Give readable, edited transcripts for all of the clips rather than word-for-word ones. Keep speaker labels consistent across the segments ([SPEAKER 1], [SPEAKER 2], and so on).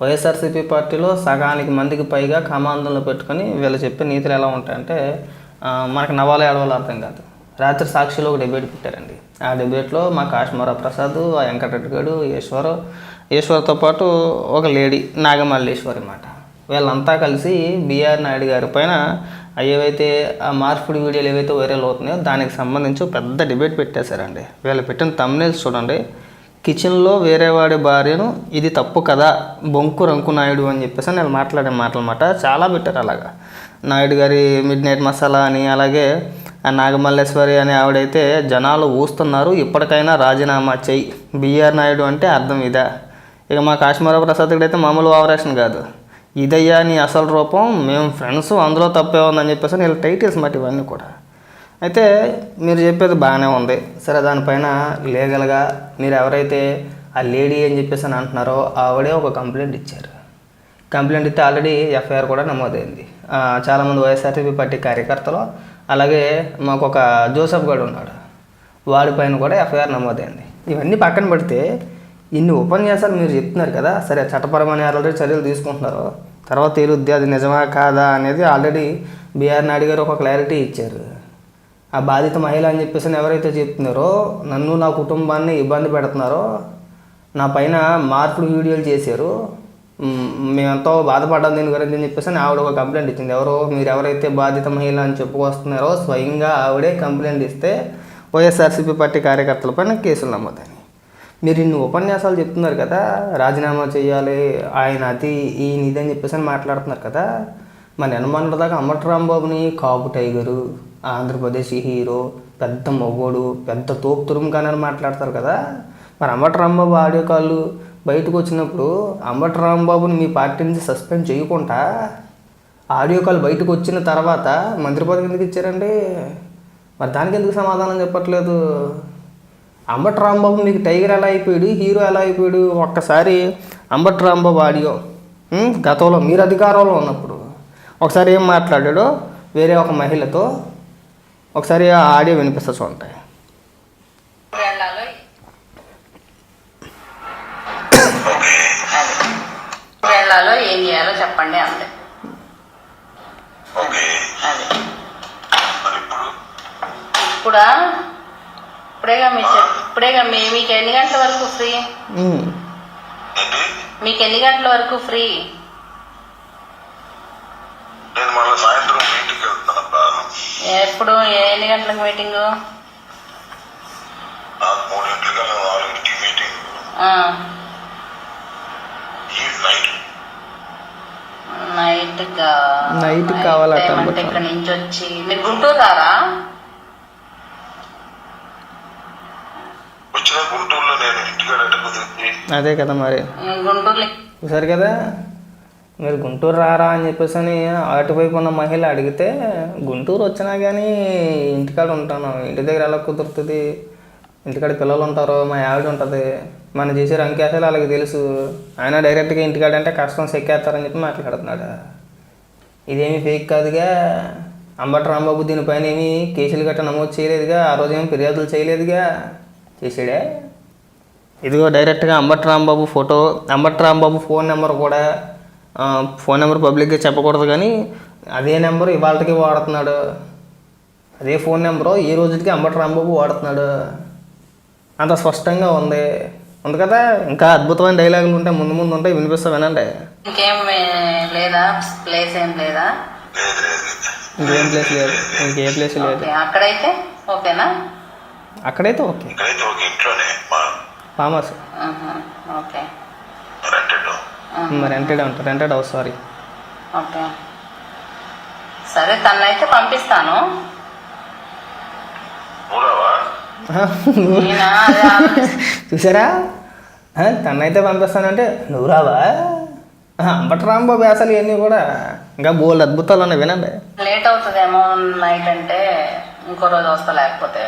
[SPEAKER 1] వైఎస్ఆర్సీపీ పార్టీలో సగానికి మందికి పైగా కమాందంలో పెట్టుకొని వీళ్ళు చెప్పే నీతులు ఎలా ఉంటాయంటే మనకు నవ్వాలో ఏడవాలో అర్థం కాదు. రాత్రి సాక్షిలో ఒక డిబేట్ పెట్టారండి. ఆ డిబేట్లో మా కాశ్మీరా ప్రసాద్, ఆ వెంకటరెడ్డి గారు, ఈశ్వర్తో పాటు ఒక లేడీ నాగమల్లేశ్వరి మాట, వీళ్ళంతా కలిసి బిఆర్ నాయుడు గారి పైన ఏవైతే ఆ మార్పిడి వీడియోలు ఏవైతే వైరల్ అవుతున్నాయో దానికి సంబంధించి పెద్ద డిబేట్ పెట్టేశారండి. వీళ్ళు పెట్టిన థంబ్నెయిల్స్ చూడండి. కిచెన్లో వేరే వాడి భార్యను ఇది తప్పు కదా బొంకు రంకు నాయుడు అని చెప్పేసి నేను మాట్లాడే మాటలన్నమాట. చాలా పెట్టారు అలాగా. నాయుడు గారి మిడ్ నైట్ మసాలా అని, అలాగే ఆ నాగమల్లేశ్వరి అని ఆవిడైతే జనాలు ఊస్తున్నారు, ఇప్పటికైనా రాజీనామా చెయ్యి బిఆర్ నాయుడు అంటే అర్థం ఇదా. ఇక మా కాశ్మీరా ప్రసాద్ అయితే మామూలు ఆపరేషన్ కాదు, ఇదయ్యా నీ అసలు రూపం, మేము ఫ్రెండ్స్, అందులో తప్పే ఉందని చెప్పేసి వీళ్ళ టైటిల్స్ మాట ఇవన్నీ కూడా. అయితే మీరు చెప్పేది బాగానే ఉంది సరే, దానిపైన లీగల్గా మీరు ఎవరైతే ఆ లేడీ అని చెప్పేసి అని అంటున్నారో ఆవిడే ఒక కంప్లైంట్ ఇచ్చారు. కంప్లైంట్ ఇస్తే ఆల్రెడీ ఎఫ్ఐఆర్ కూడా నమోదైంది. చాలామంది వైఎస్ఆర్సీపీ పార్టీ కార్యకర్తలు, అలాగే మాకు ఒక జోసఫ్ గడు ఉన్నాడు, వాడిపైన కూడా ఎఫ్ఐఆర్ నమోదైంది. ఇవన్నీ పక్కన పెడితే ఇన్ని ఉపన్యాసాలు మీరు చెప్తున్నారు కదా, సరే చట్టపరమైన ఆల్రెడీ చర్యలు తీసుకుంటున్నారు, తర్వాత తేలుద్ది అది నిజమా కాదా అనేది ఆల్రెడీ బిఆర్ నాయుడు గారు ఒక క్లారిటీ ఇచ్చారు. ఆ బాధిత మహిళ అని చెప్పేసి ఎవరైతే చెప్తున్నారో నన్ను నా కుటుంబాన్ని ఇబ్బంది పెడుతున్నారో, నా పైన మార్పుడు వీడియోలు చేశారు, మేమెంతో బాధపడ్డాం దీని గురించి అని చెప్పేసి ఆవిడ ఒక కంప్లైంట్ ఇచ్చింది. మీరు ఎవరైతే బాధిత మహిళ అని చెప్పుకొస్తున్నారో స్వయంగా ఆవిడే కంప్లైంట్ ఇస్తే వైఎస్ఆర్సీపీ పార్టీ కార్యకర్తల పైన కేసులు నమోదని. మీరు ఇన్ని ఉపన్యాసాలు చెప్తున్నారు కదా, రాజీనామా చేయాలి ఆయన అది ఈయన ఇదని చెప్పేసి అని మాట్లాడుతున్నారు కదా, మన ఎనమన్నర దాకా అంబటి రాంబాబుని కాపు టైగరు, ఆంధ్రప్రదేశ్ హీరో, పెద్ద మొగోడు, పెద్ద తోపు తురుముగానని మాట్లాడతారు కదా. మరి అంబటి రాంబాబు ఆడియో కాళ్ళు బయటకు వచ్చినప్పుడు అంబటి రాంబాబుని మీ పార్టీ నుంచి సస్పెండ్ చేయకుండా ఆడియో కాల్ బయటకు వచ్చిన తర్వాత మంత్రి పదవి ఎందుకు ఇచ్చారండి? మరి దానికి ఎందుకు సమాధానం చెప్పట్లేదు? అంబటి రాంబాబు మీకు టైగర్ ఎలా అయిపోయాడు, హీరో ఎలా అయిపోయాడు? ఒక్కసారి అంబటి రాంబాబు ఆడియో గతంలో మీరు అధికారంలో ఉన్నప్పుడు ఒకసారి ఏం మాట్లాడాడో వేరే ఒక మహిళతో ఒకసారి ఆ ఆడియో వినిపిస్తా చూడండి.
[SPEAKER 2] ఏం చేయాలో చెప్పండి అంతే. ఇప్పుడేగా మీకు ఎన్ని గంటల వరకు ఫ్రీ? మీకు ఎన్ని గంటల వరకు ఫ్రీ? ఎప్పుడు ఎన్ని గంటలకు మీటింగ్?
[SPEAKER 1] నైట్ కావాలట.
[SPEAKER 2] ఇక్కడ నుంచి వచ్చి మీరు గుంటూరు రారా?
[SPEAKER 1] అదే కదా మరి,
[SPEAKER 2] గుంటూరు
[SPEAKER 1] చూసారు కదా మీరు గుంటూరు రారా అని చెప్పేసి అని అటువైపు ఉన్న మహిళ అడిగితే, గుంటూరు వచ్చినా కానీ ఇంటికాడ ఉంటాను, ఇంటి దగ్గర ఎలా కుదురుతుంది, ఇంటికాడ పిల్లలు ఉంటారు, మా ఆవిడ ఉంటుంది, మనం చేసే రంకేసాలు వాళ్ళకి తెలుసు, ఆయన డైరెక్ట్గా ఇంటికాడ అంటే కష్టం సెక్కేస్తారని చెప్పి మాట్లాడుతున్నాడు. ఇదేమీ ఫేక్ కాదుగా. అంబటి రాంబాబు దీనిపైన ఏమీ కేసులు గట్రా నమోదు చేయలేదుగా, ఆ రోజు ఏమి ఫిర్యాదులు చేయలేదుగా, చేసాడే. ఇదిగో డైరెక్ట్గా Ambati Rambabu photo, Ambati Rambabu phone number కూడా, ఫోన్ నెంబర్ పబ్లిక్గా చెప్పకూడదు కానీ అదే నెంబరు ఇవాళకి వాడుతున్నాడు, అదే ఫోన్ నెంబరు ఈ రోజుకి అంబటి రాంబాబు వాడుతున్నాడు. అంత స్పష్టంగా ఉంది కదా. ఇంకా అద్భుతమైన డైలాగులు ఉంటాయి, ముందు ముందు ఉంటాయి, వినిపిస్తా వినండి.
[SPEAKER 2] ఇంకేం లేదా? ప్లేస్ ఏం లేదా?
[SPEAKER 1] ఇంకేం ప్లేస్ లేదు, ఇంకే ప్లేస్ లేదు.
[SPEAKER 2] అక్కడైతే ఓకేనా?
[SPEAKER 1] అక్కడైతే okay, farm house.
[SPEAKER 2] Okay,
[SPEAKER 1] rented house. Sorry.
[SPEAKER 2] Okay సరే, తనైతే పంపిస్తాను.
[SPEAKER 1] చూసారా, తనైతే పంపిస్తానంటే నువ్వు రావా? అంబటి రాంబాబు అసలు ఇవన్నీ కూడా ఇంకా బోల్డ్ అద్భుతాలు ఉన్నాయి, వినండి.
[SPEAKER 2] లేట్ అవుతుందేమో నైట్ అంటే, ఇంకో రోజు వస్తా, లేకపోతే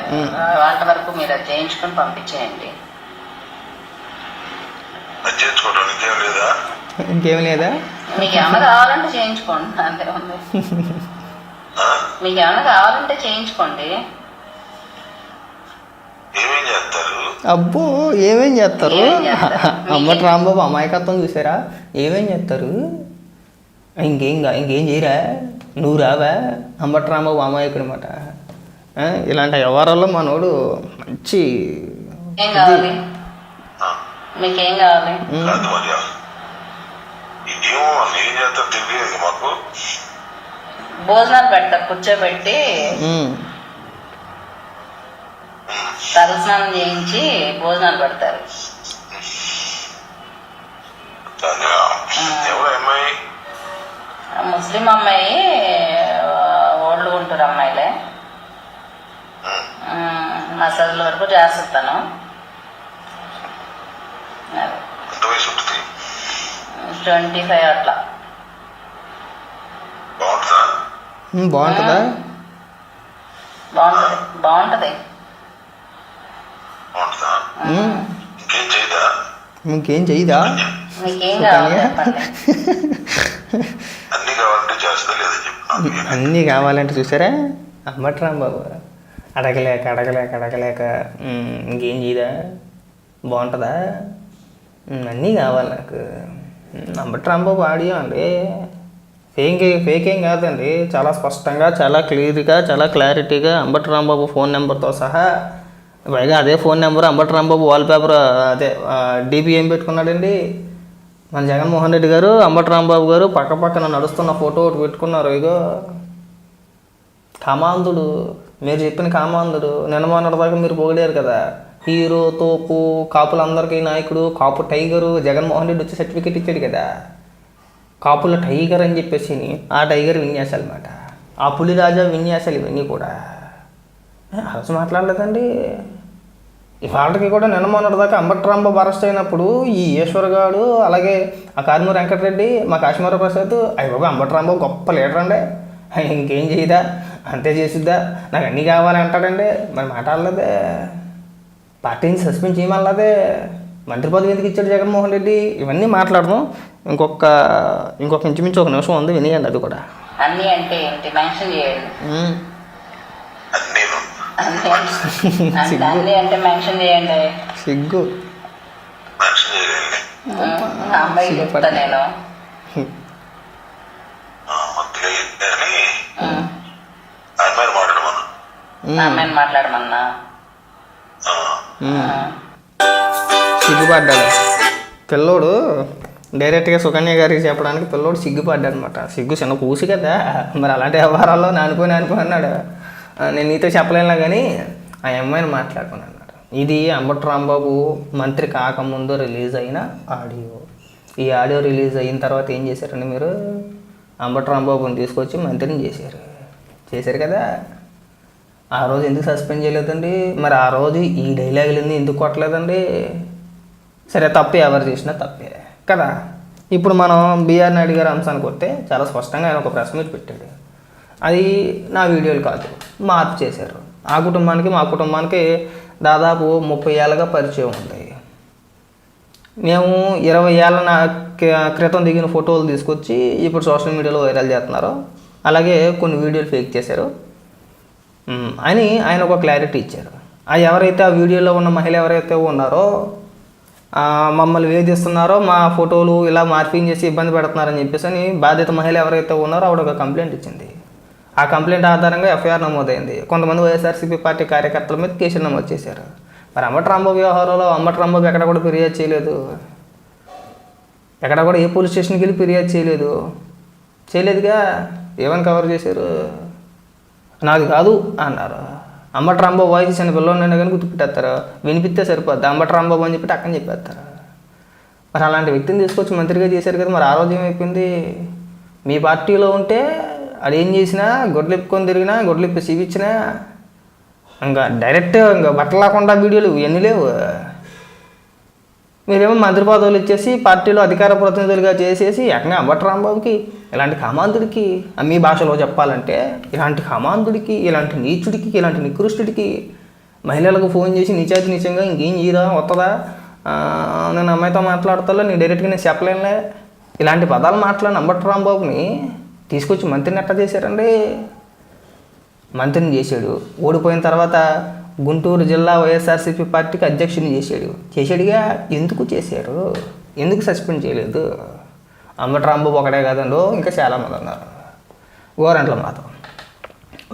[SPEAKER 2] వాళ్ళ వరకు మీరు అది చేయించుకొని పంపించేయండి.
[SPEAKER 1] ఇంకేం లేదా?
[SPEAKER 2] మీకు ఏమైనా కావాలంటే చేయించుకోండి, అంతే ఉంది. మీకు ఏమైనా కావాలంటే చేయించుకోండి.
[SPEAKER 3] ఏమేం చేస్తారు?
[SPEAKER 1] అబ్బో ఏమేం చేస్తారు?
[SPEAKER 2] ఏమేం చేస్తారు?
[SPEAKER 1] అంబటి రాంబాబు అమాయకత్వం చూసారా? ఏమేం చేస్తారు? ఇంకేం చేయరా? నువ్వు రావా? అంబటి రాంబాబు అమాయకుడు అనమాట. ఇలాంటి వ్యవహారాల్లో మనోడు మంచి
[SPEAKER 2] ఏం కావాలి? మీకేం కావాలి?
[SPEAKER 3] కాదు మరి ఏమో ఏం చేస్తారు తెలియదు మాకు.
[SPEAKER 2] భోజనాలు పెడతారు, కూర్చోబెట్టి తలస్నానం చేయించి భోజనాలు పెడతారు.
[SPEAKER 3] ఎవరు అమ్మాయి?
[SPEAKER 2] ముస్లిం అమ్మాయి, ఓల్డ్ గుంటూరు అమ్మాయిలే. మసాజుల వరకు చేస్తాను.
[SPEAKER 3] ఎంత వయసు ఉంటుంది?
[SPEAKER 2] 25 అట్లా.
[SPEAKER 3] బాగుంటుందా?
[SPEAKER 1] బాగుంటుందా?
[SPEAKER 2] బాగుంటుంది.
[SPEAKER 3] బాగుంటుందా?
[SPEAKER 1] ఇంకేం చేయదా?
[SPEAKER 2] మీకేం కావాలి చెప్పండి.
[SPEAKER 3] అన్ని కావాలంటే చేస్తా లేదా చెప్పు.
[SPEAKER 1] అన్నీ కావాలంటే చూసారా అంబటి రాంబాబు అడగలేక ఇంకేం చేయదా? బాగుంటుందా? అన్నీ కావాలి నాకు. అంబటి రాంబాబు ఆడియో అండి, ఫేక్ ఏం కాదండి. చాలా స్పష్టంగా, చాలా క్లియర్గా, చాలా క్లారిటీగా అంబటి రాంబాబు ఫోన్ నెంబర్తో సహా, పైగా అదే phone number Ambati Rambabu wallpaper అదే డీపీ ఏం పెట్టుకున్నాడండి మన జగన్మోహన్ రెడ్డి గారు, అంబటి రాంబాబు గారు పక్కన నడుస్తున్న ఫోటో ఒకటి పెట్టుకున్నారు. ఇగో కామాంధుడు, మీరు చెప్పిన కామాంధుడు. నిన్నమొన్నటి దాకా మీరు పొగిడారు కదా, హీరో, తోపు, కాపులందరికీ నాయకుడు, కాపు టైగరు. జగన్మోహన్ రెడ్డి వచ్చి సర్టిఫికేట్ ఇచ్చాడు కదా, కాపుల టైగర్ అని చెప్పేసి. ఆ టైగర్ విన్యాసాలు అన్నమాట, ఆ పులిరాజా విన్యాసాలు ఇవన్నీ కూడా అరసు మాట్లాడలేదండి. ఇవాళకి కూడా నిన్నమొన్నటి దాకా అంబటి రాంబాబు అరెస్ట్ అయినప్పుడు ఈ ఈశ్వర్గాడు, అలాగే ఆ కారుమూరి వెంకటరెడ్డి, మా కాశ్మీర ప్రసాద్, అయ్య బాబు అంబటి రాంబాబు గొప్ప లీడర్ అండి, ఇంకేం చేయదా, అంతే చేసిద్దా, నాకు అన్నీ కావాలి అంటాడండి. మరి మాట్లాడలేదే, పార్టీని సస్పెండ్ చేయమన్నదే, మంత్రి పదవి ఎందుకు ఇచ్చాడు జగన్మోహన్ రెడ్డి. ఇవన్నీ మాట్లాడదాం. ఇంకొక ఇంచుమించు 1 నిమిషం ఉంది, వినియండి అది కూడా.
[SPEAKER 2] అన్నీ అంటే ఏంటి మెన్షన్ చేయండి. అన్నీ అంటే మెన్షన్ చేయండి.
[SPEAKER 1] సిగ్గు
[SPEAKER 2] అమ్మాయి చెప్తా నేను. అమ్మాయిని మాట్లాడమన్నా
[SPEAKER 1] సిగ్గుపడ్డాడు పిల్లోడు. డైరెక్ట్గా సుకన్య గారికి చెప్పడానికి పిల్లోడు సిగ్గుపడ్డాడు అనమాట. సిగ్గు చిన్న కూసి కదా, మరి అలాంటి వ్యవహారాల్లో నానుకొని అన్నాడు. నేను నీతో చెప్పలేనులా కానీ ఆ అమ్మాయిని మాట్లాడుకుని అన్నాడు. ఇది అంబటి రాంబాబు మంత్రి కాకముందు రిలీజ్ అయిన ఆడియో. ఈ ఆడియో రిలీజ్ అయిన తర్వాత ఏం చేశారండి మీరు? అంబటి రాంబాబుని తీసుకొచ్చి మంత్రిని చేశారు కదా. ఆ రోజు ఎందుకు సస్పెండ్ చేయలేదండి? మరి ఆ రోజు ఈ డైలాగులన్నీ ఎందుకు కొట్టలేదండి? సరే, తప్పే, ఎవరు చేసినా తప్పే కదా. ఇప్పుడు మనం బిఆర్ నాయుడు గారి అంశానికి వస్తే చాలా స్పష్టంగా ఆయన ఒక ప్రెస్ మీట్ పెట్టాడు. అది నా వీడియోలు కాదు, మార్పు చేశారు. ఆ కుటుంబానికి మా కుటుంబానికి దాదాపు 30 ఏళ్ళగా పరిచయం ఉంది. మేము 20 ఏళ్ళ క్రితం దిగిన ఫోటోలు తీసుకొచ్చి ఇప్పుడు సోషల్ మీడియాలో వైరల్ చేస్తున్నారు. అలాగే కొన్ని వీడియోలు ఫేక్ చేశారు అని ఆయన ఒక క్లారిటీ ఇచ్చారు. ఎవరైతే ఆ వీడియోలో ఉన్న మహిళ ఎవరైతే ఉన్నారో, మమ్మల్ని వేధిస్తున్నారో, మా ఫోటోలు ఇలా మార్పింగ్ చేసి ఇబ్బంది పెడుతున్నారని చెప్పేసి అని బాధిత మహిళ ఎవరైతే ఉన్నారో ఆవిడ ఒక కంప్లైంట్ ఇచ్చింది. ఆ కంప్లైంట్ ఆధారంగా ఎఫ్ఐఆర్ నమోదైంది. కొంతమంది వైఎస్ఆర్సీపీ పార్టీ కార్యకర్తల మీద కేసులు నమోదు చేశారు. మరి అంబటి రాంబాబు వ్యవహారంలో అంబటి రాంబాబు ఎక్కడ కూడా ఫిర్యాదు చేయలేదు. ఎక్కడ కూడా ఏ పోలీస్ స్టేషన్కి వెళ్ళి ఫిర్యాదు చేయలేదుగా. ఏమని కవర్ చేశారు? నాది కాదు అన్నారు. అంబటి రాంబాబు వాయిస్ చిన్న పిల్లలు కానీ గుర్తుపెట్టేస్తారు. వినిపిస్తే సరిపోద్ది, అంబటి రాంబాబు అని చెప్పి అక్కని చెప్పేస్తారు. మరి అలాంటి వ్యక్తిని తీసుకొచ్చి మంత్రిగా చేశారు కదా. మరి ఆ రోజు ఏమైపోయింది? మీ పార్టీలో ఉంటే అదేం చేసినా, గొడ్లిప్పుకొని తిరిగినా, గొడ్లిప్పి చూపించినా, ఇంకా డైరెక్ట్ ఇంకా బట్టలాకుండా వీడియోలు ఇవన్నీ లేవు. మీరేమో మంత్రి పదవులు ఇచ్చేసి పార్టీలో అధికార ప్రతినిధులుగా చేసేసి ఏకంగా అంబటి రాంబాబుకి, ఇలాంటి కామాంధుడికి, మీ భాషలో చెప్పాలంటే ఇలాంటి కామాంధుడికి, ఇలాంటి నీచుడికి, ఇలాంటి నికృష్టుడికి మహిళలకు ఫోన్ చేసి నీచాతి నీచంగా ఇంకేం చేయరా, వస్తుందా, నేను అమ్మాయితో మాట్లాడతాలో నీ డైరెక్ట్గా నేను చెప్పలేనులే, ఇలాంటి పదాలు మాట్లాడిన అంబటి రాంబాబుని తీసుకొచ్చి మంత్రిని ఎట్లా చేశారండి? మంత్రిని చేశాడు. ఓడిపోయిన తర్వాత గుంటూరు జిల్లా వైఎస్ఆర్సీపీ పార్టీకి అధ్యక్షుని చేశాడుగా. ఎందుకు చేశారు? ఎందుకు సస్పెండ్ చేయలేదు? అంబటి రాంబాబు ఒకడే కాదండి, ఇంకా చాలామంది ఉన్నారు. గోరంట్ల మాధవ్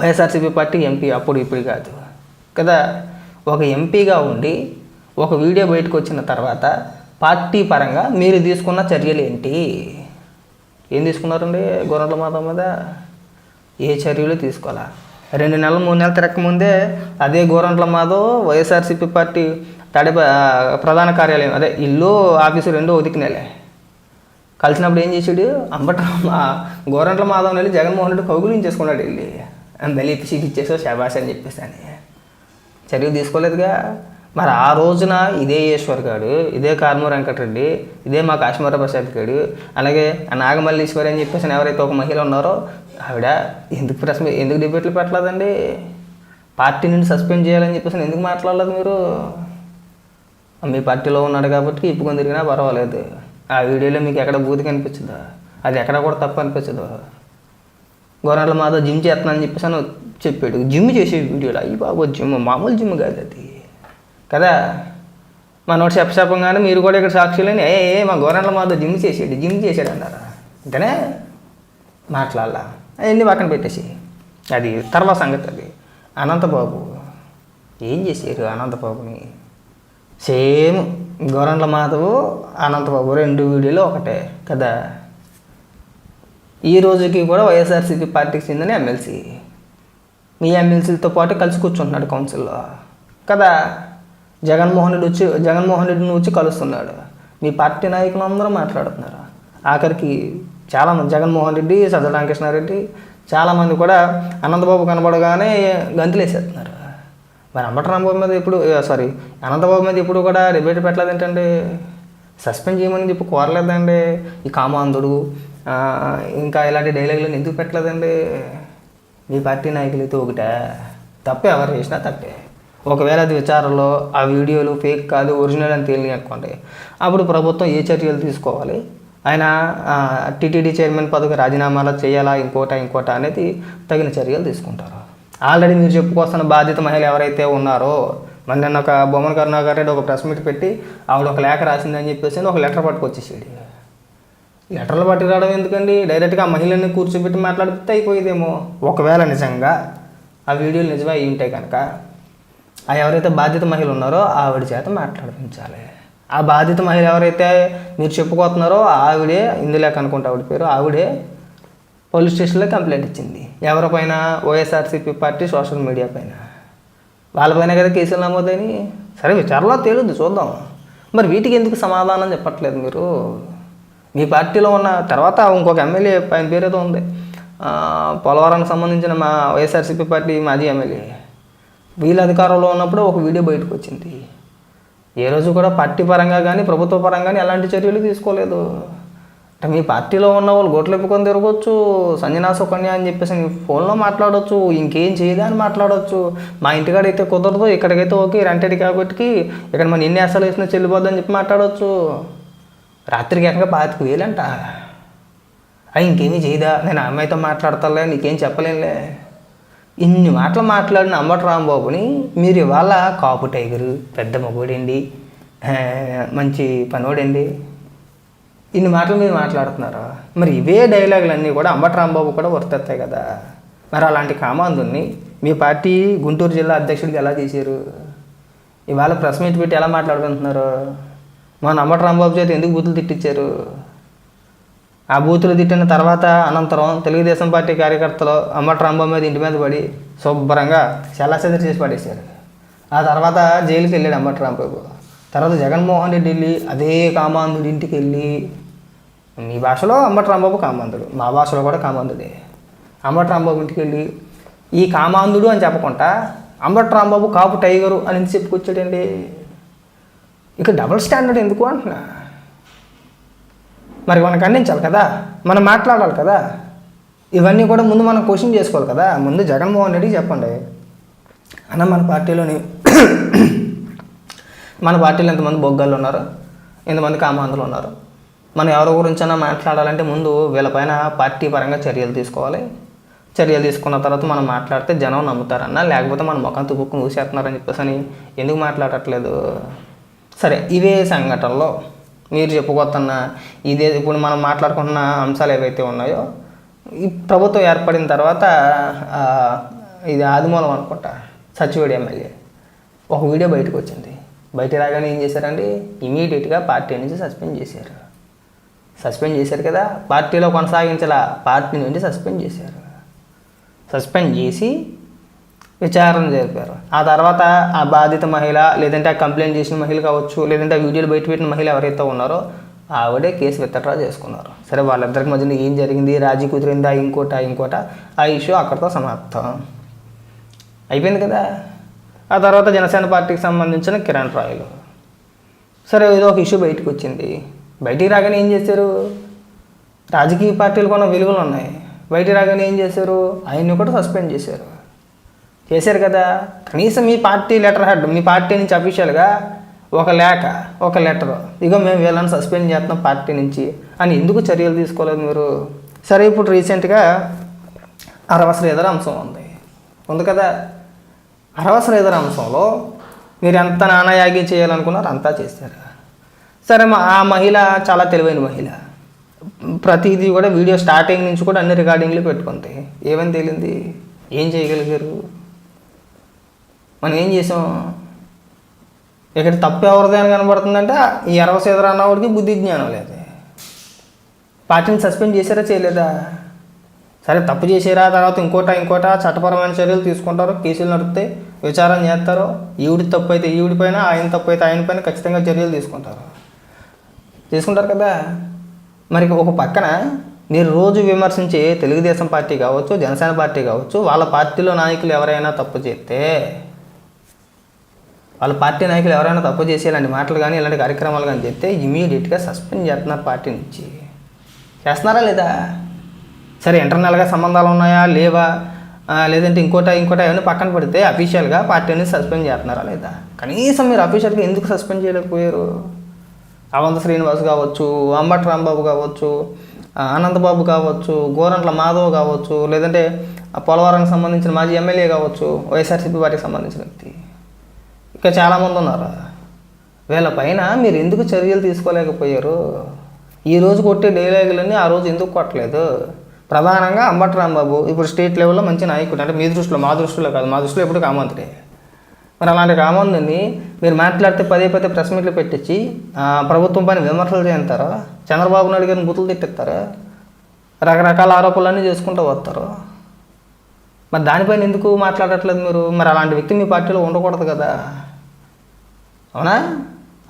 [SPEAKER 1] వైఎస్ఆర్సీపీ పార్టీ ఎంపీ, అప్పుడు ఇప్పుడు కాదు కదా. ఒక ఎంపీగా ఉండి ఒక వీడియో బయటకు వచ్చిన తర్వాత పార్టీ పరంగా మీరు తీసుకున్న చర్యలు ఏంటి? ఏం తీసుకున్నారండి గోరంట్ల మాధవ్ మీద? ఏ చర్యలు తీసుకోవాలా? 2 నెలలు 3 నెలలు తిరగకముందే అదే గోరంట్ల మాధవ్ వైఎస్ఆర్సీపీ పార్టీ ప్రధాన కార్యాలయం, అదే ఇల్లు ఆఫీసు 2 ఉతికినేలే. కలిసినప్పుడు ఏం చేసాడు? గోరంట్ల మాధవ్ వెళ్ళి జగన్మోహన్ రెడ్డి కౌగులించేసుకున్నాడు వెళ్ళి. మళ్ళీ సీట్ ఇచ్చేసావు శబాష్ అని చెప్పేసి అని చర్యలు తీసుకోలేదుగా. మరి ఆ రోజున ఇదే ఈశ్వర్ గారు, ఇదే కార్మూర్ వెంకటరెడ్డి, ఇదే మా కాశ్మీర ప్రసాద్ గారు, అలాగే నాగమల్లీశ్వరి అని చెప్పేసి ఎవరైతే ఒక మహిళ ఉన్నారో ఆవిడ ఎందుకు డిబేట్లు పెట్టలేదండి? పార్టీ నుండి సస్పెండ్ చేయాలని చెప్పేసి ఎందుకు మాట్లాడలేదు మీరు? మీ పార్టీలో ఉన్నాడు కాబట్టి ఇప్పుకొని తిరిగినా పర్వాలేదు. ఆ వీడియోలో మీకు ఎక్కడ బూతి కనిపించదు, అది ఎక్కడ కూడా తప్పు అనిపించదు. గోరంట్ల మాధవ్ జిమ్ చేస్తున్నానని చెప్పేసి అని చెప్పాడు. జిమ్ చేసే వీడియోలో అయ్యి బాబు జిమ్ మామూలు జిమ్ కాదు అది కదా. మనోడు చెప్పగానే మీరు కూడా ఇక్కడ సాక్షులని మా గోరంట్ల మాధవ్ జిమ్ చేసాడు అన్నారు. అంటేనే మాట్లాడాల అవన్నీ పక్కన పెట్టేసి అది తర్వాత సంగతి. అది అనంతబాబు ఏం చేశారు? అనంతబాబుని సేమ్ గోరంట్ల మాధవ్ అనంతబాబు 2 వీడియోలు ఒకటే కదా. ఈ రోజుకి కూడా వైఎస్ఆర్సీపీ పార్టీకి చెందిన ఎమ్మెల్సీ మీ ఎమ్మెల్సీలతో పాటు కలిసి కూర్చుంటున్నాడు కౌన్సిల్లో కదా. జగన్మోహన్ రెడ్డిని వచ్చి కలుస్తున్నాడు. మీ పార్టీ నాయకులు అందరూ మాట్లాడుతున్నారు. ఆఖరికి చాలామంది జగన్మోహన్ రెడ్డి, సజ్జల రామకృష్ణారెడ్డి చాలామంది కూడా అనంతబాబు కనబడగానే గంతులు వేసేస్తున్నారు. మరి అంబటి రాంబాబు మీద అనంతబాబు మీద ఇప్పుడు కూడా డిబేట్ పెట్టలేదు ఏంటండి? సస్పెండ్ చేయమని చెప్పి కోరలేదండి? ఈ కామాంధుడు ఇంకా ఇలాంటి డైలాగులను ఎందుకు పెట్టలేదండి? మీ పార్టీ నాయకులైతే ఒకటే, తప్పే ఎవరు చేసినా తప్పే. ఒకవేళ అది విచారణలో ఆ వీడియోలు ఫేక్ కాదు ఒరిజినల్ అని తేలియనుకోండి, అప్పుడు ప్రభుత్వం ఏ చర్యలు తీసుకోవాలి? ఆయన టీటీడీ చైర్మన్ పదవికి రాజీనామాలు చేయాలా, ఇంకోట అనేది తగిన చర్యలు తీసుకుంటారు. ఆల్రెడీ మీరు చెప్పుకొస్తున్న బాధిత మహిళ ఎవరైతే ఉన్నారో, మరి నిన్న ఒక బొమ్మన కరుణాకర్ రెడ్డి ఒక ప్రెస్ మీట్ పెట్టి ఆవిడ ఒక లేఖ రాసిందని చెప్పేసి ఒక లెటర్ పట్టుకొచ్చేసాడు. లెటర్లు పట్టుకురావడం ఎందుకండి? డైరెక్ట్గా ఆ మహిళని కూర్చోబెట్టి మాట్లాడితే అయిపోయేదేమో. ఒకవేళ నిజంగా ఆ వీడియోలు నిజమే అయి ఉంటాయి కనుక ఆ ఎవరైతే బాధిత మహిళ ఉన్నారో ఆవిడ చేత మాట్లాడిపించాలి. ఆ బాధిత మహిళ ఎవరైతే మీరు చెప్పుకోతున్నారో ఆవిడే, ఇందులేక అనుకుంటే ఆవిడ పేరు, ఆవిడే పోలీస్ స్టేషన్లో కంప్లైంట్ ఇచ్చింది. ఎవరిపైన? వైఎస్ఆర్సీపీ పార్టీ సోషల్ మీడియా పైన. వాళ్ళపైన కదా కేసులు నమోదని. సరే విచారణలో తేలుద్ది, చూద్దాం. మరి వీటికి ఎందుకు సమాధానం చెప్పట్లేదు మీరు? మీ పార్టీలో ఉన్న తర్వాత ఇంకొక ఎమ్మెల్యే, ఆయన పేరేదో ఉంది, పోలవరానికి సంబంధించిన మా వైఎస్ఆర్సీపీ పార్టీ మాజీ ఎమ్మెల్యే, వీళ్ళ అధికారంలో ఉన్నప్పుడు ఒక వీడియో బయటకు వచ్చింది. ఏ రోజు కూడా పార్టీ పరంగా కానీ ప్రభుత్వ పరంగా కానీ ఎలాంటి చర్యలు తీసుకోలేదు. అంటే మీ పార్టీలో ఉన్న వాళ్ళు గోట్లు ఎప్పుకొని తిరగవచ్చు, సంజనా సుకన్య అని చెప్పేసి ఫోన్లో మాట్లాడవచ్చు, ఇంకేం చేయదా అని మాట్లాడవచ్చు. మా ఇంటికాడైతే కుదరదు, ఇక్కడికైతే ఓకే రెంటెడ్ కాబట్టి ఇక్కడ మన ఎన్ని అసలు వేసినా చెల్లిపోద్దని చెప్పి మాట్లాడవచ్చు. రాత్రికి ఏకంగా 25,000 అంట. ఇంకేమీ చేయదా? నేను అమ్మాయితో మాట్లాడతాలే, నీకేం చెప్పలేనులే. ఇన్ని మాటలు మాట్లాడిన అంబటి రాంబాబుని మీరు ఇవాళ కాపు టైగరు, పెద్ద మగోడండి, మంచి పనోడండి, ఇన్ని మాటలు మీరు మాట్లాడుతున్నారు. మరి ఇవే డైలాగులన్నీ కూడా అంబటి రాంబాబు కూడా వర్తిస్తాయి కదా. మరి అలాంటి కామాంధుని మీ పార్టీ గుంటూరు జిల్లా అధ్యక్షుడికి ఎలా చేశారు? ఇవాళ ప్రెస్ మీట్ పెట్టి ఎలా మాట్లాడుకుంటున్నారు? మన అంబటి రాంబాబు చేత ఎందుకు బూతులు తిట్టించారు? ఆ బూతులు తిట్టిన తర్వాత అనంతరం తెలుగుదేశం పార్టీ కార్యకర్తలు అంబటి రాంబాబు మీద ఇంటి మీద పడి శుభ్రంగా చెల్లాచెదరు చేసి పడేశారు. ఆ తర్వాత జైలుకి వెళ్ళాడు అంబటి రాంబాబు. తర్వాత జగన్మోహన్ రెడ్డి వెళ్ళి అదే కామాంధుడి ఇంటికి వెళ్ళి, మీ భాషలో అంబటి రాంబాబు కామాంధుడు, మా భాషలో కూడా కామాంధుడే, అంబటి రాంబాబు ఇంటికి వెళ్ళి ఈ కామాంధుడు అని చెప్పకుండా అంబటి రాంబాబు కాపు టైగరు అని ఎందుకు చెప్పుకొచ్చాడండి? ఇక డబుల్ స్టాండర్డ్ ఎందుకు అంటున్నా. మరి మనం ఖండించాలి కదా, మనం మాట్లాడాలి కదా. ఇవన్నీ కూడా ముందు మనం క్వశ్చన్ చేసుకోవాలి కదా. ముందు జగన్మోహన్ రెడ్డికి చెప్పండి, అన్న మన పార్టీలో ఎంతమంది బొగ్గాళ్ళు ఉన్నారు, ఎంతమంది కామాంధులు ఉన్నారు, మనం ఎవరి గురించైనా మాట్లాడాలంటే ముందు వీళ్ళపైన పార్టీ పరంగా చర్యలు తీసుకోవాలి. చర్యలు తీసుకున్న తర్వాత మనం మాట్లాడితే జనం నమ్ముతారన్నా, లేకపోతే మన ముఖం తుప్పుకుని ఊసేస్తున్నారని చెప్పేసి అని ఎందుకు మాట్లాడట్లేదు? సరే, ఇవే సంఘటనలో మీరు చెప్పుకోతున్న ఇదే ఇప్పుడు మనం మాట్లాడుకుంటున్న అంశాలు ఏవైతే ఉన్నాయో, ఈ ప్రభుత్వం ఏర్పడిన తర్వాత ఇది ఆదిమూలం అనుకుంటా, సచివేడి ఎమ్మెల్యే ఒక వీడియో బయటకు వచ్చింది. బయట రాగానే ఏం చేశారండి, ఇమీడియట్గా పార్టీ నుంచి సస్పెండ్ చేశారు. సస్పెండ్ చేశారు కదా, పార్టీలో కొనసాగించాల, పార్టీ నుండి సస్పెండ్ చేశారు. సస్పెండ్ చేసి విచారణ జరిపారు. ఆ తర్వాత ఆ బాధిత మహిళ, లేదంటే ఆ కంప్లైంట్ చేసిన మహిళ కావచ్చు, లేదంటే ఆ వీడియోలు బయట పెట్టిన మహిళ ఎవరైతే ఉన్నారో ఆవిడే కేసు విత్డ్రా చేసుకున్నారు. సరే, వాళ్ళిద్దరికి మధ్యన ఏం జరిగింది, రాజీ కుదిరిందా, ఇంకోట ఆ ఇష్యూ అక్కడితో సమాప్తం అయిపోయింది కదా. ఆ తర్వాత జనసేన పార్టీకి సంబంధించిన కిరణ్ రాయలు, సరే ఏదో ఒక ఇష్యూ బయటకు వచ్చింది. బయటికి రాగానే ఏం చేశారు, రాజకీయ పార్టీలకు ఉన్న విలువలు ఉన్నాయి, బయటికి రాగానే ఏం చేశారు, ఆయన్ని కూడా సస్పెండ్ చేశారు కదా. కనీసం మీ పార్టీ లెటర్ హెడ్, మీ పార్టీ నుంచి అఫీషియల్గా ఒక లెటర్, ఇగో మేము వీళ్ళని సస్పెండ్ చేస్తున్నాం పార్టీ నుంచి అని ఎందుకు చర్యలు తీసుకోలేదు మీరు? సరే, ఇప్పుడు రీసెంట్గా అరవ శ్రీధర్ అంశం ఉంది కదా. అరవ శ్రీధర్ అంశంలో మీరు ఎంత నానాయాగి చేయాలనుకున్నారు అంతా చేశారు. సరే, ఆ మహిళ చాలా తెలివైన మహిళ, ప్రతిదీ కూడా వీడియో స్టార్టింగ్ నుంచి కూడా అన్ని రికార్డింగ్లు పెట్టుకుంది. ఏమని తేలింది, ఏం చేయగలిగారు? మనం ఏం చేసాం? ఇక్కడ తప్పు ఎవరిది అని కనబడుతుందంటే ఈ అరవ శ్రీధర్ అన్నవాడికి బుద్ధి జ్ఞానం లేదు. పార్టీని సస్పెండ్ చేశారా చేయలేదా? సరే, తప్పు చేసారా, తర్వాత ఇంకోట చట్టపరమైన చర్యలు తీసుకుంటారు, కేసులు నడుపుతాయి, విచారణ చేస్తారు. ఈవిడి తప్పు అయితే ఈవిడి పైన, ఆయన తప్పు అయితే ఆయన పైన ఖచ్చితంగా చర్యలు తీసుకుంటారు కదా. మరి ఒక పక్కన మీరు రోజు విమర్శించే తెలుగుదేశం పార్టీ కావచ్చు, జనసేన పార్టీ కావచ్చు, వాళ్ళ పార్టీలో నాయకులు ఎవరైనా తప్పు చేస్తే, వాళ్ళ పార్టీ నాయకులు ఎవరైనా తప్పు చేసి ఇలాంటి మాటలు కానీ ఇలాంటి కార్యక్రమాలు కానీ చెప్తే ఇమీడియట్గా సస్పెండ్ చేస్తున్నారు పార్టీ నుంచి. చేస్తున్నారా లేదా? సరే, ఇంటర్నల్గా సంబంధాలు ఉన్నాయా లేవా, లేదంటే ఇంకోట ఏమైనా పక్కన పెడితే అఫీషియల్గా పార్టీ నుంచి సస్పెండ్ చేస్తున్నారా లేదా? కనీసం మీరు అఫీషియల్గా ఎందుకు సస్పెండ్ చేయలేకపోయారు? అవంత శ్రీనివాస్ కావచ్చు, అంబటి రాంబాబు కావచ్చు, అనంతబాబు కావచ్చు, గోరంట్ల మాధవ్ కావచ్చు, లేదంటే పోలవరంకి సంబంధించిన మాజీ ఎమ్మెల్యే కావచ్చు, వైఎస్ఆర్సీపీ పార్టీకి సంబంధించిన వ్యక్తి, ఇంకా చాలామంది ఉన్నారు. వీళ్ళపైన మీరు ఎందుకు చర్యలు తీసుకోలేకపోయారు? ఈ రోజు కొట్టే డైలాగులన్నీ ఆ రోజు ఎందుకు కొట్టలేదు? ప్రధానంగా అంబటి రాంబాబు ఇప్పుడు స్టేట్ లెవెల్లో మంచి నాయకుడు, అంటే మీ దృష్టిలో, మా దృష్టిలో కాదు, మా దృష్టిలో ఎప్పుడు కామంతుడే. మరి అలాంటి కామందుని మీరు మాట్లాడితే పదే ప్రెస్ మీట్లు పెట్టించి ప్రభుత్వం పైన విమర్శలు చేస్తారు, చంద్రబాబు నాయుడు గారిని బూతులు తిట్టిస్తారు, రకరకాల ఆరోపణలన్నీ చేసుకుంటూ వస్తారు. మరి దానిపైన ఎందుకు మాట్లాడట్లేదు మీరు? మరి అలాంటి వ్యక్తి మీ పార్టీలో ఉండకూడదు కదా, అవునా?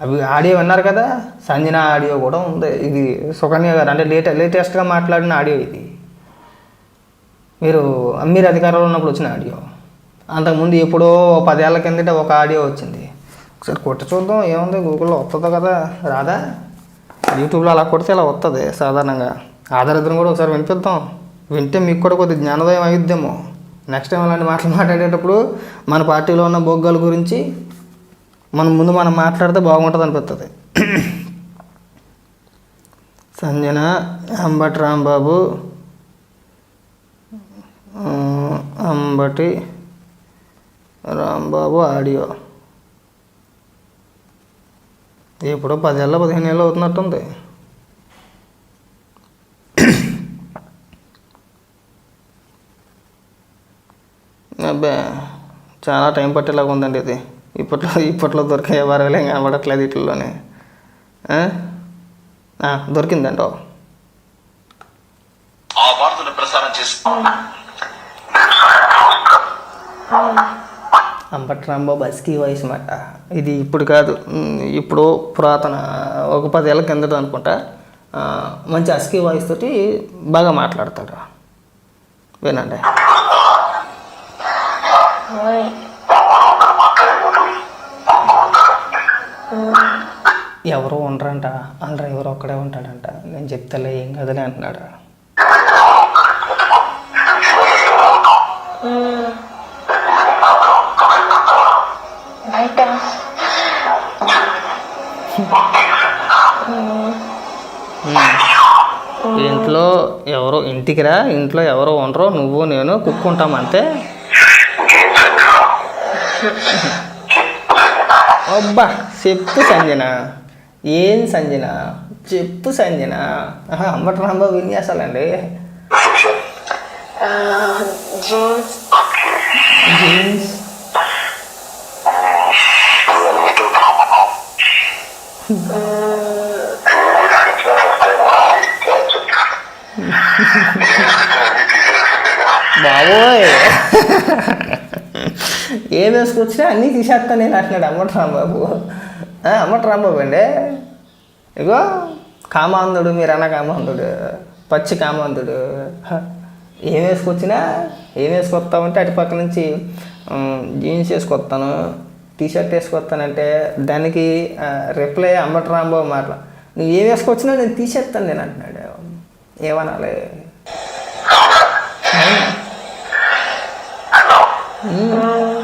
[SPEAKER 1] అవి ఆడియో విన్నారు కదా, సంజన ఆడియో కూడా ఉంది. ఇది సుకన్య గారు అంటే లేటెస్ట్గా మాట్లాడిన ఆడియో ఇది. మీరు అధికారంలో ఉన్నప్పుడు వచ్చిన ఆడియో. అంతకుముందు ఎప్పుడో 10 ఏళ్ల కిందట ఒక ఆడియో వచ్చింది, ఒకసారి కొట్టి చూద్దాం ఏముంది, గూగుల్లో వస్తుందో కదా, రాదా? యూట్యూబ్లో అలా కొడితే ఇలా వస్తుంది సాధారణంగా. ఆధారిద్రం కూడా ఒకసారి వినిపిద్దాం, వింటే మీకు కూడా కొద్దిగా జ్ఞానోదయం అయిద్దేమో. నెక్స్ట్ టైం అలాంటి మాటలు మాట్లాడేటప్పుడు మన పార్టీలో ఉన్న బొగ్గల గురించి మనం మాట్లాడితే బాగుంటుంది అనిపిస్తుంది. సంజన, అంబటి రాంబాబు, అంబటి రాంబాబు ఆడియో ఎప్పుడో 10 ఏళ్ళ 15 ఏళ్ళు అవుతున్నట్టుంది. అబ్బా, చాలా టైం పట్టేలాగా ఉందండి ఇది. ఇప్పట్లో దొరికే వారవేలే కనబడట్లేదు వీటిల్లోనే. దొరికిందంట.
[SPEAKER 3] ఆ వార్తను ప్రసారం చేసి
[SPEAKER 1] అంబటి రాంబాబు అస్కీ వాయిస్ మాట ఇది. ఇప్పుడు కాదు, ఇప్పుడు పురాతన ఒక 10 ఏళ్ళ కిందట అనుకుంటా. మంచి అస్కీ వాయిస్ తోటి బాగా మాట్లాడతాడు, వినండి. ఎవరో ఉండరంట, ఆ డ్రైవర్ ఒక్కడే ఉంటాడంట, నేను చెప్తాలే ఏం కదలే అంటున్నాడు. ఏం ఇంట్లో ఎవరో ఇంటికి రా, ఇంట్లో ఎవరో ఉండరో, నువ్వు నేను కుక్కుంటాం అంతే. అబ్బా చెప్పు సంజన, ఏం సంజన చెప్పు సంజన. అంబటి రాంబాబు విన్యాసాలండి.
[SPEAKER 4] జీన్స్
[SPEAKER 1] జీన్స్ బాబోయ్ ఏం వేసుకొచ్చినా అన్నీ తీసేస్తాను నేను అంటున్నాడు అంబటి రాంబాబు. అంబటి రాంబాబు అండి, ఇగో కామాంధుడు, మీరన్న కామాంధుడు, పచ్చి కామాంధుడు. ఏం వేసుకొచ్చినా ఏం వేసుకొస్తామంటే అటుపక్క నుంచి జీన్స్ వేసుకొస్తాను, టీషర్ట్ వేసుకొస్తానంటే దానికి రిప్లై అంబటి రాంబాబు మాటలు, నువ్వు ఏం వేసుకొచ్చినా నేను తీసేస్తాను నేను అంటున్నాడు. ఏమనాలి?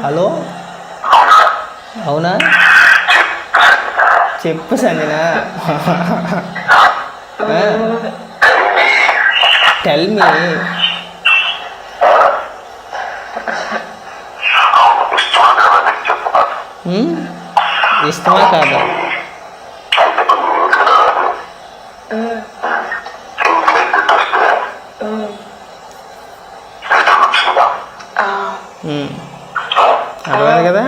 [SPEAKER 1] హలో, అవునా? చెప్పు సంజన, టెల్ మీ. ఇష్టమా కాదా? అర్థమైంది కదా?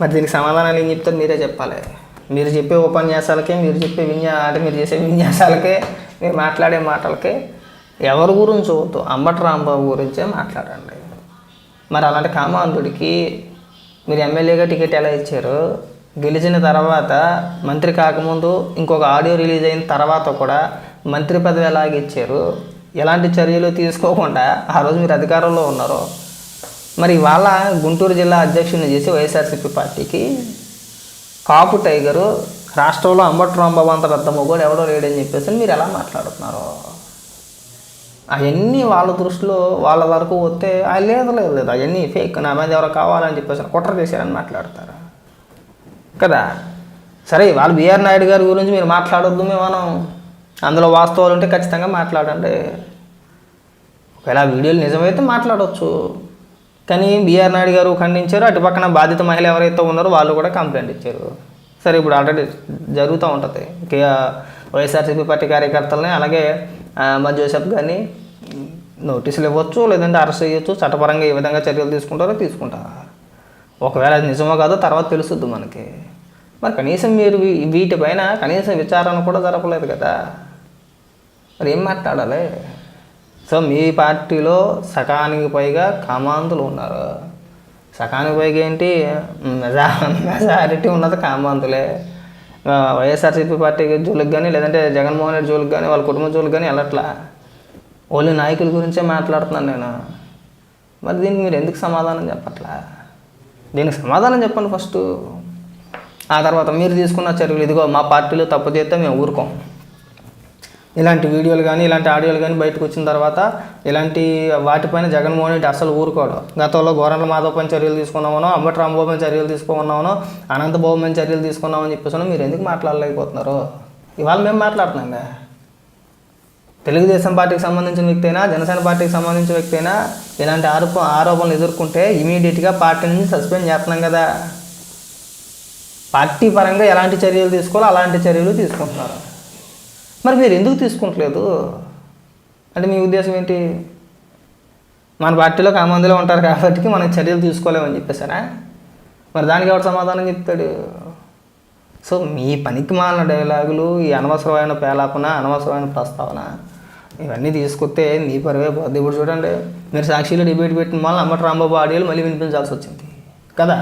[SPEAKER 1] మరి దీనికి సమాధానాలు ఏం చెప్తారు మీరే చెప్పాలి. మీరు చెప్పే ఉపన్యాసాలకే, మీరు చెప్పే మీరు చేసే విన్యాసాలకే, మీరు మాట్లాడే మాటలకే ఎవరి గురించి వద్దు, అంబటి రాంబాబు గురించే మాట్లాడండి. మరి అలాంటి కామాంధుడికి మీరు ఎమ్మెల్యేగా టికెట్ ఎలా ఇచ్చారు? గెలిచిన తర్వాత మంత్రి కాకముందు ఇంకొక ఆడియో రిలీజ్ అయిన తర్వాత కూడా మంత్రి పదవి ఎలాగ ఇచ్చారు? ఎలాంటి చర్యలు తీసుకోకుండా ఆ రోజు మీరు అధికారంలో ఉన్నారు. మరి ఇవాళ గుంటూరు జిల్లా అధ్యక్షుడిని చేసి వైఎస్ఆర్సీపీ పార్టీకి కాపు టైగరు, రాష్ట్రంలో అంబటి రాంబాబు అంత పెద్ద మొగోడు ఎవడో లేడని చెప్పేసి మీరు ఎలా మాట్లాడుతున్నారు? అవన్నీ వాళ్ళ దృష్టిలో వాళ్ళ వరకు వస్తే లేదు లేదు లేదు అవన్నీ ఫేక్, నా మీద ఎవరో కావాలని చెప్పేసి కుట్ర చేశారని మాట్లాడతారు కదా. సరే, వాళ్ళు బిఆర్ నాయుడు గారి గురించి మీరు మాట్లాడొద్దు, మనం అందులో వాస్తవాలు ఉంటే ఖచ్చితంగా మాట్లాడండి. ఒకవేళ వీడియోలు నిజమైతే మాట్లాడవచ్చు. కానీ బిఆర్ నాయుడు గారు ఖండించారు, అటు పక్కన బాధిత మహిళ ఎవరైతే ఉన్నారో వాళ్ళు కూడా కంప్లైంట్ ఇచ్చారు. సరే, ఇప్పుడు ఆల్రెడీ జరుగుతూ ఉంటుంది. వైఎస్ఆర్సీపీ పార్టీ కార్యకర్తలని అలాగే జోసెఫ్ గారిని నోటీసులు ఇవ్వచ్చు, లేదంటే అరెస్ట్ చేయొచ్చు. చట్టపరంగా ఏ విధంగా చర్యలు తీసుకుంటారో తీసుకుంటారు. ఒకవేళ అది నిజమో కాదో తర్వాత తెలుస్తుంది మనకి. మరి కనీసం మీరు వీటిపైన కనీసం విచారణ కూడా జరపలేదు కదా, మరి ఏం మాట్లాడాలి? సో మీ పార్టీలో సకానికి పైగా కామాంధులు ఉన్నారు. సకానికి పైగా ఏంటి, మెజారిటీ ఉన్నది కామాంధులే. వైఎస్ఆర్సీపీ పార్టీకి జోలికి కానీ, లేదంటే జగన్మోహన్ రెడ్డి జోలికి కానీ, వాళ్ళ కుటుంబ జోలికి కానీ వెళ్ళట్లా. ఓన్లీ నాయకుల గురించే మాట్లాడుతున్నాను నేను. మరి దీనికి మీరు ఎందుకు సమాధానం చెప్పట్లా? దీనికి సమాధానం చెప్పండి ఫస్ట్. ఆ తర్వాత మీరు తీసుకున్న చర్యలు, ఇదిగో మా పార్టీలో తప్పు చేస్తే మేము ఊరుకోం. ఇలాంటి వీడియోలు కానీ ఇలాంటి ఆడియోలు కానీ బయటకు వచ్చిన తర్వాత ఇలాంటి వాటిపైన జగన్మోహన్ రెడ్డి అసలు ఊరుకోవడం. గతంలో గోరంట్ల మాధవ్ పైన చర్యలు తీసుకున్నామనో, అంబటి రాంబాబు పైన చర్యలు తీసుకున్నామనో, అనంతబాబు పైన చర్యలు తీసుకున్నామని చెప్పేసి మీరు ఎందుకు మాట్లాడలేకపోతున్నారు? ఇవాళ మేము మాట్లాడుతున్నాంగా. తెలుగుదేశం పార్టీకి సంబంధించిన వ్యక్తి అయినా, జనసేన పార్టీకి సంబంధించిన వ్యక్తి అయినా ఇలాంటి ఆరోపణలు ఎదుర్కొంటే ఇమీడియట్గా పార్టీ నుంచి సస్పెండ్ చేస్తున్నాం కదా. పార్టీ పరంగా ఎలాంటి చర్యలు తీసుకోవాలో అలాంటి చర్యలు తీసుకుంటున్నారు. మరి మీరు ఎందుకు తీసుకుంటలేదు అంటే మీ ఉద్దేశం ఏంటి? మన పార్టీలో కామందిలో ఉంటారు కాబట్టి మనం చర్యలు తీసుకోలేమని చెప్పేసారా? మరి దానికి ఎవరు సమాధానం చెప్తాడు? సో మీ పనికి మాలిన డైలాగులు, ఈ అనవసరమైన పేలాపన, అనవసరమైన ప్రస్తావన ఇవన్నీ తీసుకొస్తే మీ పరువే పోద్ది. ఇప్పుడు చూడండి, మీరు సాక్షిలో డిబేట్ పెట్టిన వల్ల అంబటి రాంబాబు ఆడియోలు మళ్ళీ వినిపించాల్సి వచ్చింది కదా.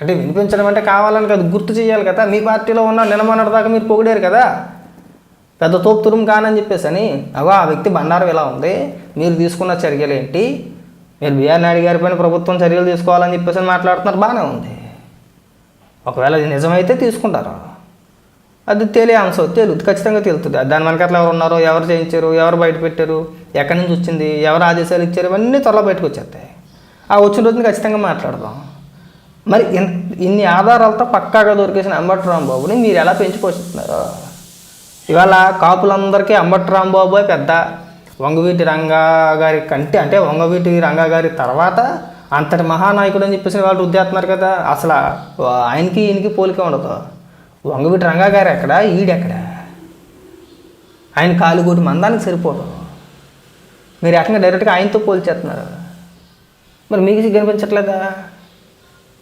[SPEAKER 1] అంటే వినిపించడం అంటే కావాలని కదా, గుర్తు చేయాలి కదా. మీ పార్టీలో ఉన్న నిలమన్నటి దాకా మీరు పొగిడారు కదా, పెద్ద తోపు తురుము కానని చెప్పేసి అని. అగో ఆ వ్యక్తి బండారం ఇలా ఉంది, మీరు తీసుకున్న చర్యలు ఏంటి, మీరు బిఆర్ నాయుడు గారి పైన ప్రభుత్వం చర్యలు తీసుకోవాలని చెప్పేసి మాట్లాడుతున్నారు, బాగానే ఉంది. ఒకవేళ అది నిజమైతే తీసుకుంటారు, అది తేలే అంశం తేలుతుంది, ఖచ్చితంగా తేలుతుంది. దాని వెనకట్లా ఎవరు ఉన్నారో, ఎవరు చేయించారు, ఎవరు బయట పెట్టారు, ఎక్కడి నుంచి వచ్చింది, ఎవరు ఆదేశాలు ఇచ్చారు, ఇవన్నీ త్వరలో బయటకు వచ్చేస్తాయి. ఆ వచ్చిన రోజున ఖచ్చితంగా మాట్లాడదాం. మరి ఇన్ని ఆధారాలతో పక్కాగా దొరికేసిన అంబటి రాంబాబుని మీరు ఎలా పెంచి పోషిస్తున్నారు? ఇవాళ కాపులందరికీ అంబటి రాంబాబు పెద్ద, వంగవీటి రంగా గారి కంటే అంటే వంగవీటి రంగా గారి తర్వాత అంతటి మహానాయకుడు అని చెప్పేసి వాళ్ళు రుద్దేస్తున్నారు కదా. అసలు ఆయనకి ఈయనకి పోలిక ఉండదు. వంగవీటి రంగా గారు ఎక్కడ, ఈడెక్కడ? ఆయన కాలుగోటి మందానికి సరిపోదు. మీరు ఏకంగా డైరెక్ట్గా ఆయనతో పోల్చేస్తున్నారు. మరి మీకు కనిపించట్లేదా?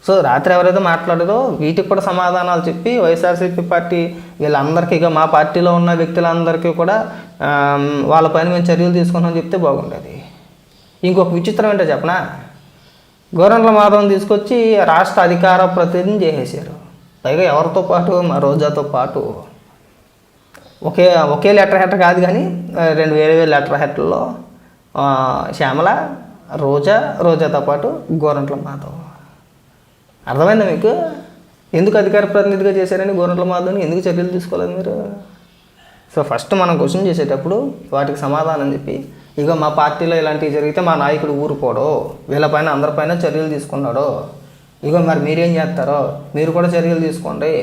[SPEAKER 1] సో రాత్రి ఎవరైతే మాట్లాడారో వీటికి కూడా సమాధానాలు చెప్పి వైఎస్ఆర్సీపీ పార్టీ వీళ్ళందరికీ, ఇక మా పార్టీలో ఉన్న వ్యక్తులందరికీ కూడా వాళ్ళపైన మేము చర్యలు తీసుకుంటామని చెప్తే బాగుండేది. ఇంకొక విచిత్రం ఏంటో చెప్పనా, గోరంట్ల మాధవన్ తీసుకొచ్చి రాష్ట్ర అధికార ప్రతినిధిని చేసేసారు. పైగా ఎవరితో పాటు, మా రోజాతో పాటు. ఒకే లెటర్ హెడ్ కాదు కానీ 2 వేరే లెటర్ హెడ్లలో శ్యామల, రోజాతో పాటు గోరంట్ల మాధవ్. అర్థమైందా మీకు? ఎందుకు అధికార ప్రతినిధిగా చేశారని గోరంట్ల మాధవ్ని ఎందుకు చర్యలు తీసుకోలేదు మీరు? సో ఫస్ట్ మనం క్వశ్చన్ చేసేటప్పుడు వాటికి సమాధానం చెప్పి, ఇక మా పార్టీలో ఇలాంటివి జరిగితే మా నాయకుడు ఊరుకోడు, వీళ్ళపైన అందరిపైన చర్యలు తీసుకున్నాడు, ఇగో మరి మీరేం చేస్తారో మీరు కూడా చర్యలు తీసుకోండి,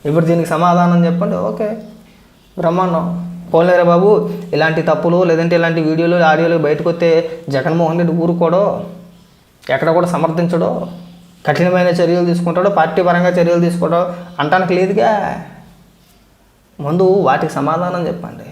[SPEAKER 1] ఇప్పుడు దీనికి సమాధానం చెప్పండి. ఓకే, బ్రహ్మాండం. పోలేరా బాబు, ఇలాంటి తప్పులు లేదంటే ఇలాంటి వీడియోలు ఆడియోలు బయటకు వస్తే జగన్మోహన్ రెడ్డి ఊరుకోడో, ఎక్కడ కూడా సమర్థించడో, కఠినమైన చర్యలు తీసుకుంటాడో, పార్టీ పరంగా చర్యలు తీసుకోవడో అంటానికి లేదుగా. ముందు వాటికి సమాధానం చెప్పండి.